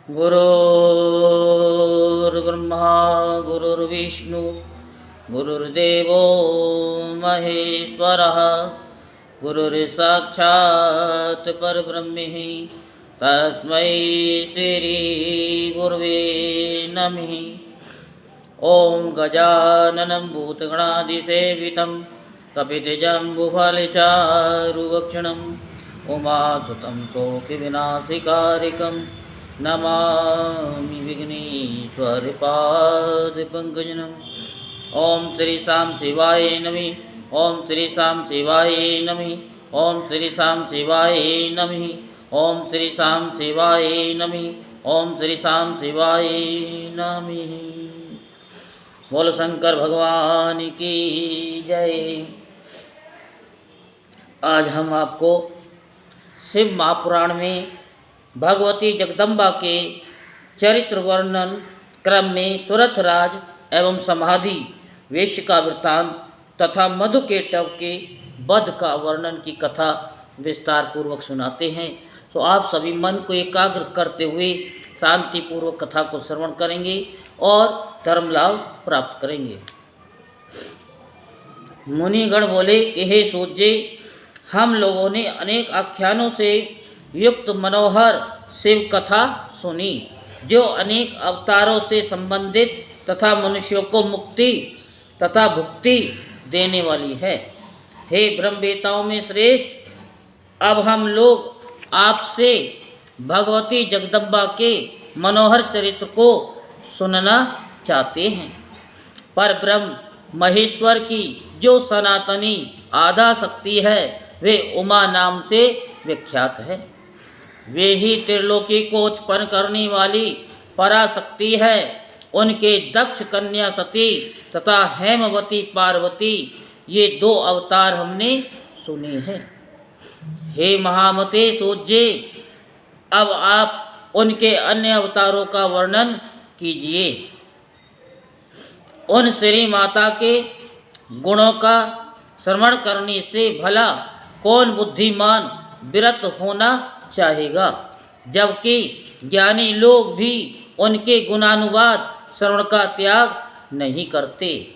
गुरुर्ब्रह्मा गुरुर्विष्णु गुरुर्देवो महेश्वरः गुरुर्साक्षात् परब्रह्म तस्मै श्री गुरुवे नमः। ओं गजाननं भूतगणादिसेवितं कपितजम्बुफलचारुभक्षणम् उमासुतं शोकविनाशकारिकं नमामि विघ्नेश्वरपादपङ्कजम्। ओं श्री शाम शिवाय नमः। ओं श्री शाम शिवाय नमः। ओं श्री शाम शिवाय नमः। ओं श्री शाम शिवाय नमः। ओं श्री शाम शिवाय नमः। बोल शंकर भगवान की जय। आज हम आपको शिव महापुराण में भगवती जगदम्बा के चरित्र वर्णन क्रम में सुरथराज एवं समाधि वेश्य का वृत्तांत तथा मधुकेटव के वध का वर्णन की कथा विस्तार पूर्वक सुनाते हैं। तो आप सभी मन को एकाग्र करते हुए शांतिपूर्वक कथा को श्रवण करेंगे और धर्म लाभ प्राप्त करेंगे। मुनिगण बोले कि हे सूर्य, हम लोगों ने अनेक आख्यानों से युक्त मनोहर शिव कथा सुनी, जो अनेक अवतारों से संबंधित तथा मनुष्यों को मुक्ति तथा भुक्ति देने वाली है। हे ब्रह्मवेताओं में श्रेष्ठ, अब हम लोग आपसे भगवती जगदम्बा के मनोहर चरित्र को सुनना चाहते हैं। पर ब्रह्म महेश्वर की जो सनातनी आधा शक्ति है वे उमा नाम से विख्यात है। वे ही त्रिलोकी को उत्पन्न करने वाली पराशक्ति है। उनके दक्ष कन्या सती तथा हेमवती पार्वती ये दो अवतार हमने सुने हैं। हे महामते सूर्य, अब आप उनके अन्य अवतारों का वर्णन कीजिए। उन श्री माता के गुणों का श्रवण करने से भला कौन बुद्धिमान विरत होना चाहेगा, जबकि ज्ञानी लोग भी उनके गुणानुवाद श्रवण का त्याग नहीं करते।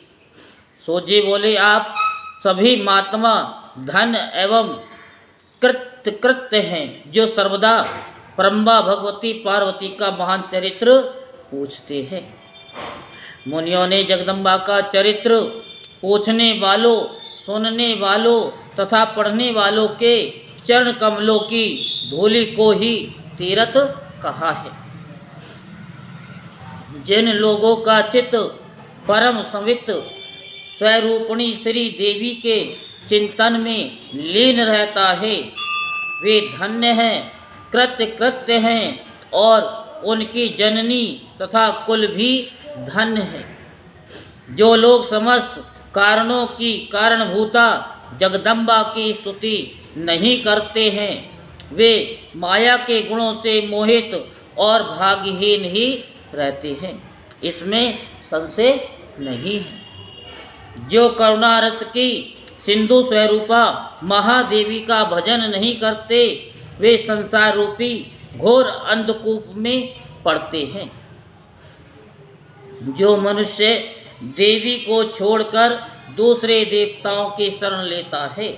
सूर्य बोले, आप सभी महात्मा धन एवं कृत्य हैं, जो सर्वदा ब्रह्मा भगवती पार्वती का महान चरित्र पूछते हैं। मुनियों ने जगदम्बा का चरित्र पूछने वालों, सुनने वालों तथा पढ़ने वालों के चरण कमलों की धूलि को ही तीर्थ कहा है। जिन लोगों का चित्त परम संवित स्वरूपिणी श्री देवी के चिंतन में लीन रहता है, वे धन्य हैं, कृत्य हैं और उनकी जननी तथा कुल भी धन्य है। जो लोग समस्त कारणों की कारणभूता जगदम्बा की स्तुति नहीं करते हैं, वे माया के गुणों से मोहित और भाग्यहीन ही रहते हैं, इसमें संशय नहीं है। जो करुणा रस की सिंधु स्वरूपा महादेवी का भजन नहीं करते, वे संसार रूपी घोर अंधकूप में पड़ते हैं। जो मनुष्य देवी को छोड़कर दूसरे देवताओं की शरण लेता है,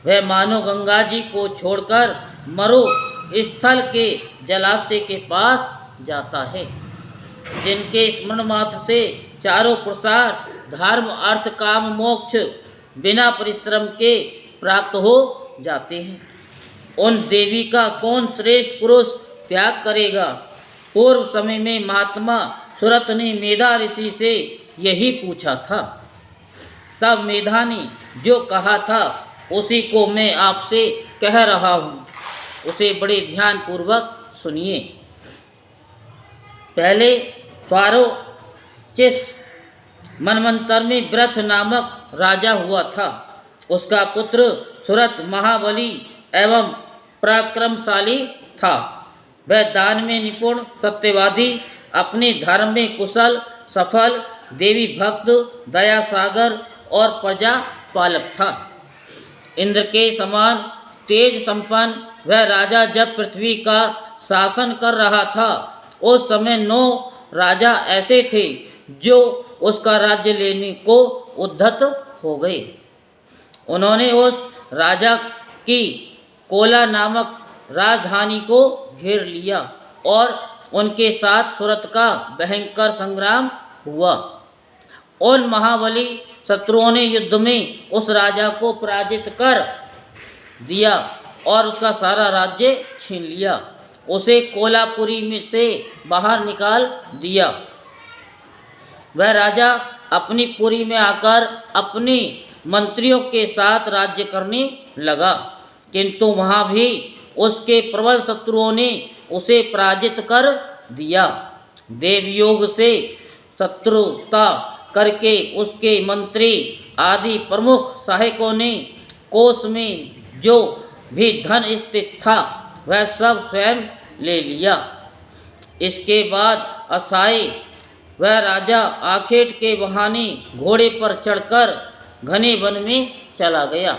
वह मानो गंगा जी को छोड़कर मरु स्थल के जलाशय के पास जाता है। जिनके स्मरण मात्र से चारों पुरुषार्थ धर्म अर्थ काम मोक्ष बिना परिश्रम के प्राप्त हो जाते हैं, उन देवी का कौन श्रेष्ठ पुरुष त्याग करेगा। पूर्व समय में महात्मा सुरथ ने मेधा ऋषि से यही पूछा था। तब मेधा ने जो कहा था उसी को मैं आपसे कह रहा हूँ, उसे बड़े ध्यान पूर्वक सुनिए। पहले स्वारोचिस मनमंत्र में व्रथ नामक राजा हुआ था। उसका पुत्र सुरथ महाबली एवं पराक्रमशाली था। वह दान में निपुण, सत्यवादी, अपने धर्म में कुशल, सफल, देवी भक्त, दया सागर और प्रजा पालक था। इंद्र के समान तेज संपन्न वह राजा जब पृथ्वी का शासन कर रहा था, उस समय 9 राजा ऐसे थे जो उसका राज्य लेने को उद्धत हो गए। उन्होंने उस राजा की कोला नामक राजधानी को घेर लिया और उनके साथ सूरत का भयंकर संग्राम हुआ। उन महाबली शत्रुओं ने युद्ध में उस राजा को पराजित कर दिया और उसका सारा राज्य छीन लिया। उसे कोलापुरी में से बाहर निकाल दिया। वह राजा अपनी पुरी में आकर अपने मंत्रियों के साथ राज्य करने लगा, किंतु वहाँ भी उसके प्रबल शत्रुओं ने उसे पराजित कर दिया। देवयोग से शत्रुता करके उसके मंत्री आदि प्रमुख सहायकों ने कोष में जो भी धन स्थित था वह सब स्वयं ले लिया। इसके बाद असहाय वह राजा आखेट के बहाने घोड़े पर चढ़कर घने वन में चला गया।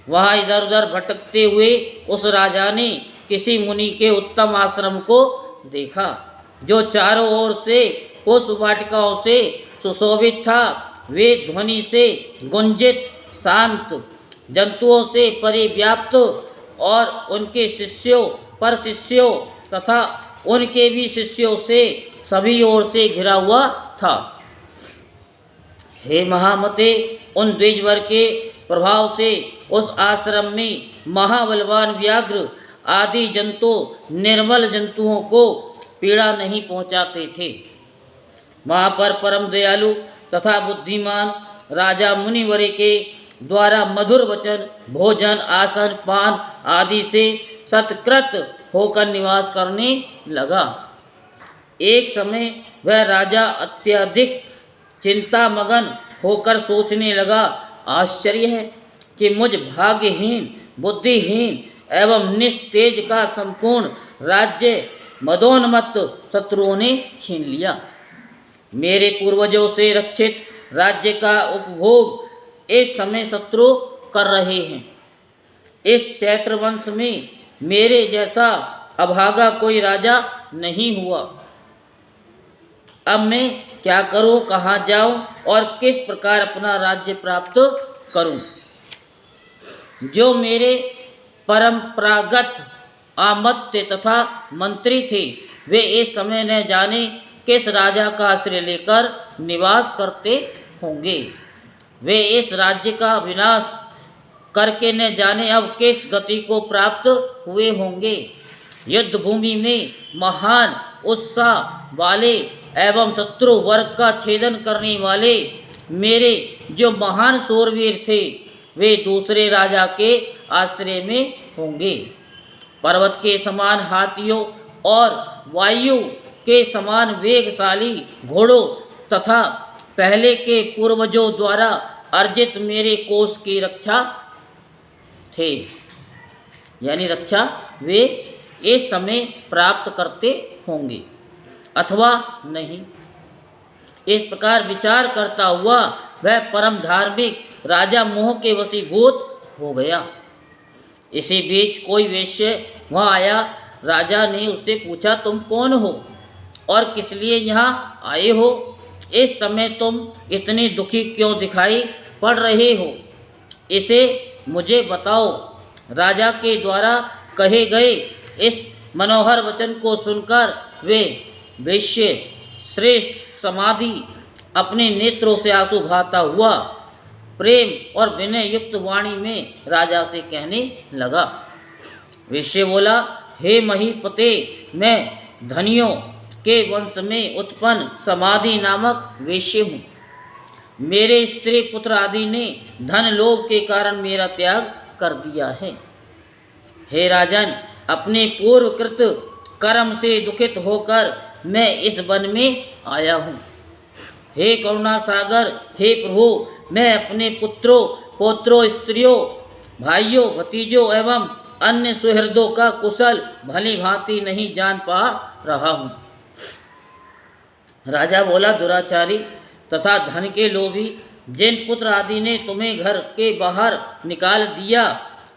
वहाँ इधर उधर भटकते हुए उस राजा ने किसी मुनि के उत्तम आश्रम को देखा, जो चारों ओर से पुष्प वाटिकाओं से सुशोभित था। वे ध्वनि से गुंजित, शांत, जंतुओं से परिव्याप्त और उनके शिष्यों पर शिष्यों तथा उनके भी शिष्यों से सभी ओर से घिरा हुआ था। हे महामते, उन द्विजवर के प्रभाव से उस आश्रम में महाबलवान व्याघ्र आदि जंतु निर्बल जंतुओं को पीड़ा नहीं पहुँचाते थे। वहाँ पर परम दयालु तथा बुद्धिमान राजा मुनिवर के द्वारा मधुर वचन, भोजन, आसन, पान आदि से सत्कृत होकर निवास करने लगा। एक समय वह राजा अत्यधिक चिंतामग्न होकर सोचने लगा, आश्चर्य है कि मुझ भाग्यहीन, बुद्धिहीन एवं निस्तेज का संपूर्ण राज्य मदोन्मत्त शत्रुओं ने छीन लिया। मेरे पूर्वजों से रक्षित राज्य का उपभोग इस समय शत्रु कर रहे हैं। इस चैत्र वंश में मेरे जैसा अभागा कोई राजा नहीं हुआ। अब मैं क्या करूं, कहाँ जाऊं और किस प्रकार अपना राज्य प्राप्त करूं? जो मेरे परंपरागत आमत्य तथा मंत्री थे, वे इस समय न जाने किस राजा का आश्रय लेकर निवास करते होंगे। वे इस राज्य का विनाश करके न जाने अब किस गति को प्राप्त हुए होंगे। युद्ध भूमि में महान उत्साह वाले एवं शत्रु वर्ग का छेदन करने वाले मेरे जो महान शूरवीर थे, वे दूसरे राजा के आश्रय में होंगे। पर्वत के समान हाथियों और वायु के समान वेगशाली घोड़ों तथा पहले के पूर्वजों द्वारा अर्जित मेरे कोष की रक्षा थे, यानी रक्षा वे इस समय प्राप्त करते होंगे अथवा नहीं। इस प्रकार विचार करता हुआ वह परम धार्मिक राजा मोह के वशीभूत हो गया। इसी बीच कोई वेश्य वहाँ आया। राजा ने उससे पूछा, तुम कौन हो और किस लिए यहाँ आए हो? इस समय तुम इतने दुखी क्यों दिखाई पड़ रहे हो? इसे मुझे बताओ। राजा के द्वारा कहे गए इस मनोहर वचन को सुनकर वे वेश्य श्रेष्ठ समाधि अपने नेत्रों से आंसू बहाता हुआ प्रेम और विनय युक्त वाणी में राजा से कहने लगा। वेश्य बोला, हे महीपते, मैं धनियों के वंश में उत्पन्न समाधि नामक वेश्य हूँ। मेरे स्त्री पुत्र आदि ने धन लोभ के कारण मेरा त्याग कर दिया है। हे राजन, अपने पूर्वकृत कर्म से दुखित होकर मैं इस वन में आया हूँ। हे करुणा सागर, हे प्रभु, मैं अपने पुत्रों, पौत्रों, स्त्रियों, भाइयों, भतीजों एवं अन्य सुहृदों का कुशल भली भांति नहीं जान पा रहा हूँ। राजा बोला, दुराचारी तथा धन के लोभी, जिन पुत्र आदि ने तुम्हें घर के बाहर निकाल दिया,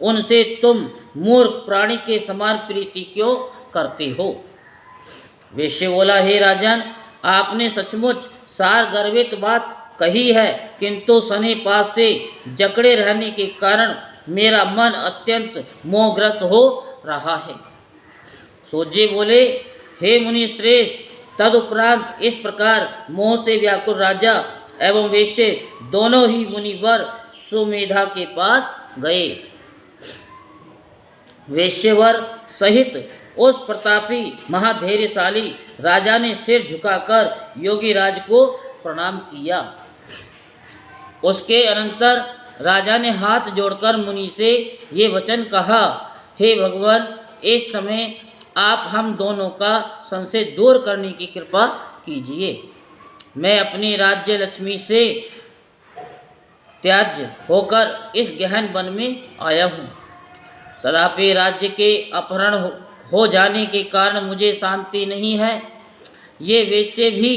उनसे तुम मूर्ख प्राणी के समान प्रीति क्यों करते हो? वैश्य बोला, हे राजन, आपने सचमुच सार गर्वित बात कही है, किंतु सने पास से जकड़े रहने के कारण मेरा मन अत्यंत मोहग्रस्त हो रहा है। सूर्य बोले, हे मुनि श्रेष्ठ, तदुपरांत इस प्रकार मोह से व्याकुल राजा एवं वैश्य दोनों ही मुनिवर सुमेधा के पास गए। वैश्यवर सहित उस प्रतापी महाधैर्यशाली राजा ने सिर झुकाकर योगी राज को प्रणाम किया। उसके अनंतर राजा ने हाथ जोड़कर मुनि से ये वचन कहा, हे भगवान, इस समय आप हम दोनों का संशय दूर करने की कृपा कीजिए। मैं अपनी राज्य लक्ष्मी से त्याज्य होकर इस गहन वन में आया हूँ। तथापि राज्य के अपहरण हो जाने के कारण मुझे शांति नहीं है। ये वैश्य भी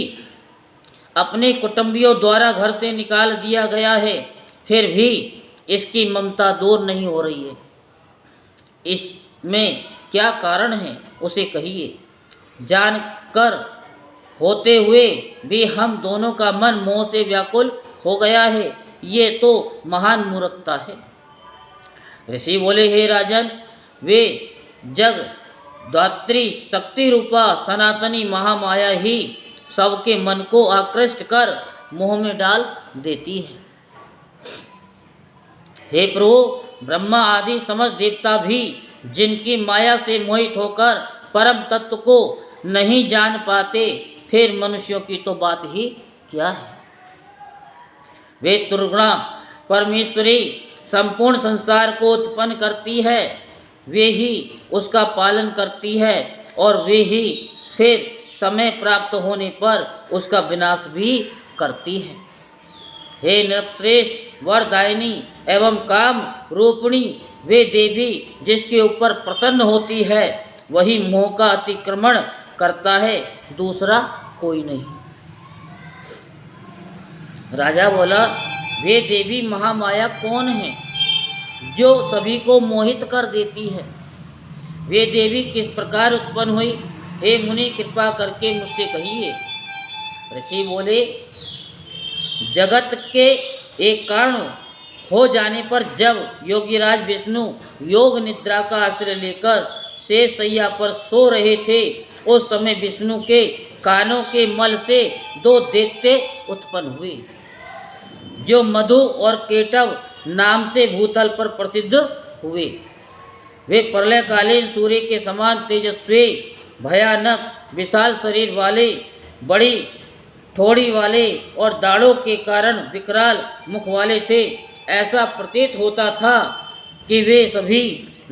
अपने कुटुंबियों द्वारा घर से निकाल दिया गया है, फिर भी इसकी ममता दूर नहीं हो रही है। इसमें क्या कारण है, उसे कहिए। जानकर होते हुए भी हम दोनों का मन मोह से व्याकुल हो गया है, ये तो महान मूर्खता है। ऋषि बोले, हे राजन, वे जग धात्री शक्ति रूपा सनातनी महामाया ही सबके मन को आकृष्ट कर मोह में डाल देती है। हे प्रभु, ब्रह्मा आदि समस्त देवता भी जिनकी माया से मोहित होकर परम तत्व को नहीं जान पाते, फिर मनुष्यों की तो बात ही क्या है। वे दुर्गुणा परमेश्वरी संपूर्ण संसार को उत्पन्न करती है, वे ही उसका पालन करती है और वे ही फिर समय प्राप्त होने पर उसका विनाश भी करती है। हे नृपश्रेष्ठ, वरदायिनी एवं काम रूपिणी वे देवी जिसके ऊपर प्रसन्न होती है, वही मोह का अतिक्रमण करता है, दूसरा कोई नहीं। राजा बोला, वे देवी महामाया कौन है जो सभी को मोहित कर देती है? वे देवी किस प्रकार उत्पन्न हुई? हे मुनि, कृपा करके मुझसे कहिए। ऋषि बोले, जगत के एक कारण हो जाने पर जब योगीराज विष्णु योग निद्रा का आश्रय लेकर शेष शैया पर सो रहे थे, उस समय विष्णु के कानों के मल से दो दैत्य उत्पन्न हुए, जो मधु और केटव नाम से भूतल पर प्रसिद्ध हुए। वे प्रलयकालीन सूर्य के समान तेजस्वी, भयानक विशाल शरीर वाले, बड़ी ठोड़ी वाले और दाढ़ों के कारण विकराल मुख वाले थे। ऐसा प्रतीत होता था कि वे सभी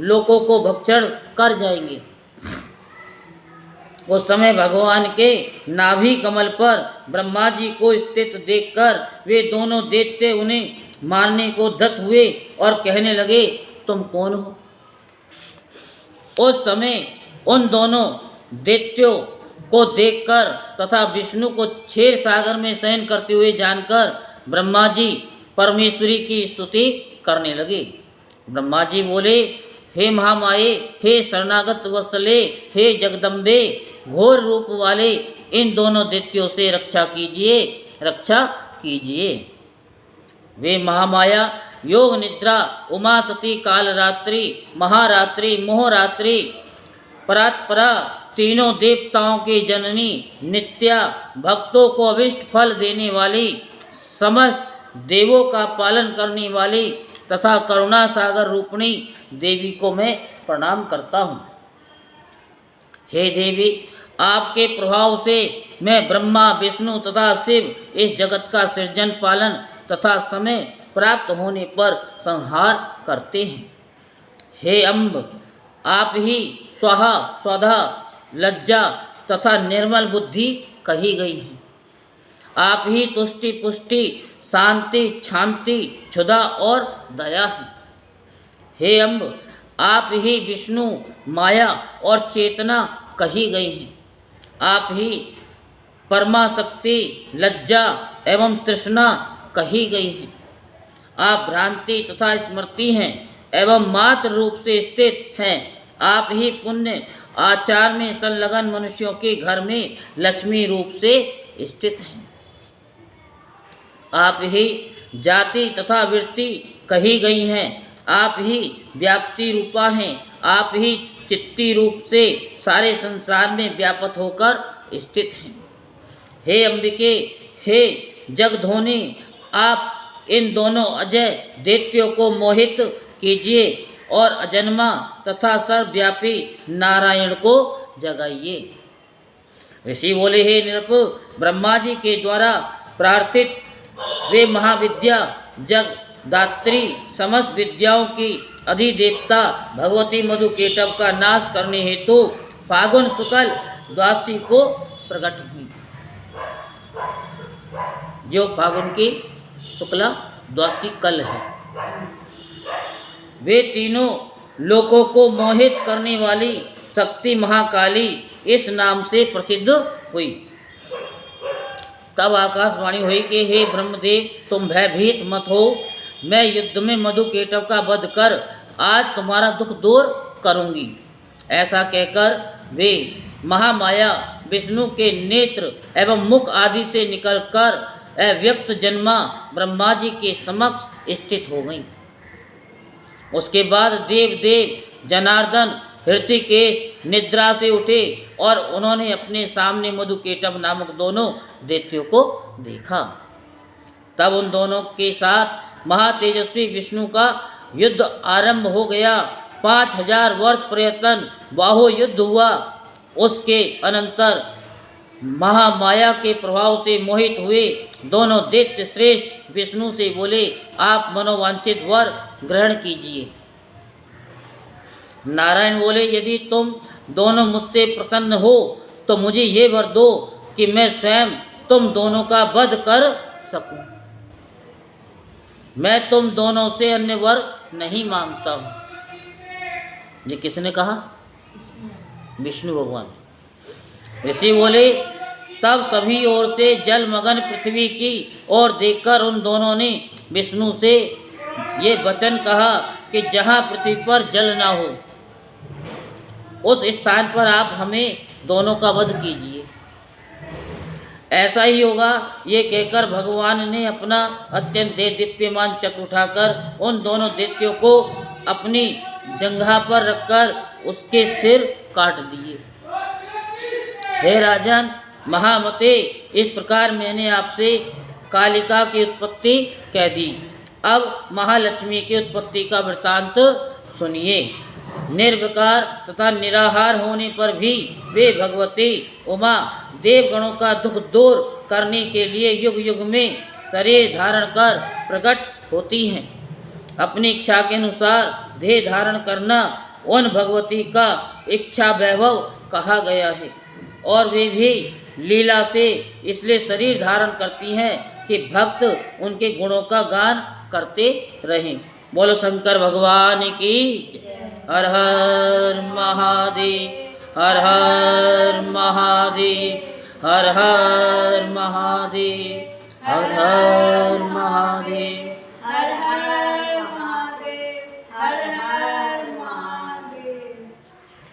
लोगों को भक्षण कर जाएंगे। उस समय भगवान के नाभि कमल पर ब्रह्मा जी को स्थित देखकर वे दोनों दैत्य उन्हें मारने को धत हुए और कहने लगे, तुम कौन हो? उस समय उन दोनों दैत्यों को देखकर तथा विष्णु को क्षीर सागर में शयन करते हुए जानकर ब्रह्मा जी परमेश्वरी की स्तुति करने लगे। ब्रह्मा जी बोले, हे महामाये, हे शरणागत वत्सले, हे जगदम्बे, घोर रूप वाले इन दोनों दैत्यों से रक्षा कीजिए, रक्षा कीजिए। वे महामाया योग निद्रा, उमा सती, कालरात्रि, महारात्रि, मोहरात्रि, परात्परा, तीनों देवताओं की जननी, नित्या, भक्तों को अभिष्ट फल देने वाली, समस्त देवों का पालन करने वाली तथा करुणा सागर रूपिणी देवी को मैं प्रणाम करता हूँ। हे देवी, आपके प्रभाव से मैं ब्रह्मा, विष्णु तथा शिव इस जगत का सृजन, पालन तथा समय प्राप्त होने पर संहार करते हैं। हे अम्ब, आप ही स्वाहा, स्वधा, लज्जा तथा निर्मल बुद्धि कही गई है। आप ही तुष्टि, पुष्टि, शांति, शांति, क्षुधा और दया है। हे अम्ब, आप ही विष्णु, माया और चेतना कही गई हैं। आप ही परमाशक्ति, लज्जा एवं तृष्णा कही गई हैं। आप भ्रांति तथा स्मृति हैं एवं मात्र रूप से स्थित हैं। आप ही पुण्य आचार में संलग्न मनुष्यों के घर में लक्ष्मी रूप से स्थित हैं। आप ही जाति तथा वृत्ति कही गई हैं। आप ही व्याप्ति रूपा हैं। आप ही चित्ती रूप से सारे संसार में व्यापक होकर स्थित हैं। हे अंबिके, हे जगधोनी, आप इन दोनों अजय दैत्यों को मोहित कीजिए और अजन्मा तथा सर्वव्यापी नारायण को जगाइए। ऋषि बोले, हे नृप, ब्रह्मा जी के द्वारा प्रार्थित वे महाविद्या जगदात्री समस्त विद्याओं की अधिदेवता भगवती मधुकेटव का नाश करने हेतु फागुन शुक्ल द्वादशी को प्रकट हुई। जो फागुन की शुक्ला द्वादशी कल है। वे तीनों लोकों को मोहित करने वाली शक्ति महाकाली इस नाम से प्रसिद्ध हुई। तब आकाशवाणी हुई कि हे ब्रह्मदेव, तुम भयभीत मत हो। मैं युद्ध में मधुकेटव का वध कर आज तुम्हारा दुख दूर करूंगी। ऐसा कहकर वे महामाया विष्णु के नेत्र एवं मुख आदि से निकलकर अव्यक्त जन्मा ब्रह्मा जी के समक्ष स्थित हो गई। उसके बाद देव जनार्दन हृषिकेश निद्रा से उठे और उन्होंने अपने सामने मधुकेटव नामक दोनों दैत्यों को देखा। तब उन दोनों के साथ महातेजस्वी विष्णु का युद्ध आरंभ हो गया। 5000 वर्ष पर्यटन बाहु युद्ध हुआ। उसके अनंतर महामाया के प्रभाव से मोहित हुए दोनों दैत्य श्रेष्ठ विष्णु से बोले, आप मनोवांछित वर ग्रहण कीजिए। नारायण बोले, यदि तुम दोनों मुझसे प्रसन्न हो तो मुझे ये वर दो कि मैं स्वयं तुम दोनों का वध कर सकूं। मैं तुम दोनों से अन्य वर नहीं मांगता हूं। ये किसने कहा? विष्णु भगवान। ऋषि बोले, तब सभी ओर से जलमग्न पृथ्वी की ओर देखकर उन दोनों ने विष्णु से ये वचन कहा कि जहाँ पृथ्वी पर जल ना हो उस स्थान पर आप हमें दोनों का वध कीजिए। ऐसा ही होगा। ये कहकर भगवान ने अपना अत्यंत दीप्यमान चक्र उठाकर उन दोनों दैत्यों को अपनी जंघा पर रखकर उसके सिर काट दिए। हे राजन महामते, इस प्रकार मैंने आपसे कालिका की उत्पत्ति कह दी। अब महालक्ष्मी की उत्पत्ति का वृत्तांत सुनिए। निर्विकार तथा निराहार होने पर भी वे भगवती उमा देवगणों का दुख दूर करने के लिए युग युग में शरीर धारण कर प्रकट होती हैं। अपनी इच्छा के अनुसार देह धारण करना उन भगवती का इच्छा वैभव कहा गया है और वे भी लीला से इसलिए शरीर धारण करती हैं कि भक्त उनके गुणों का गान करते रहें। बोलो शंकर भगवान की। हर हर महादेव, हर हर महादेव, हर हर महादेव, हर हर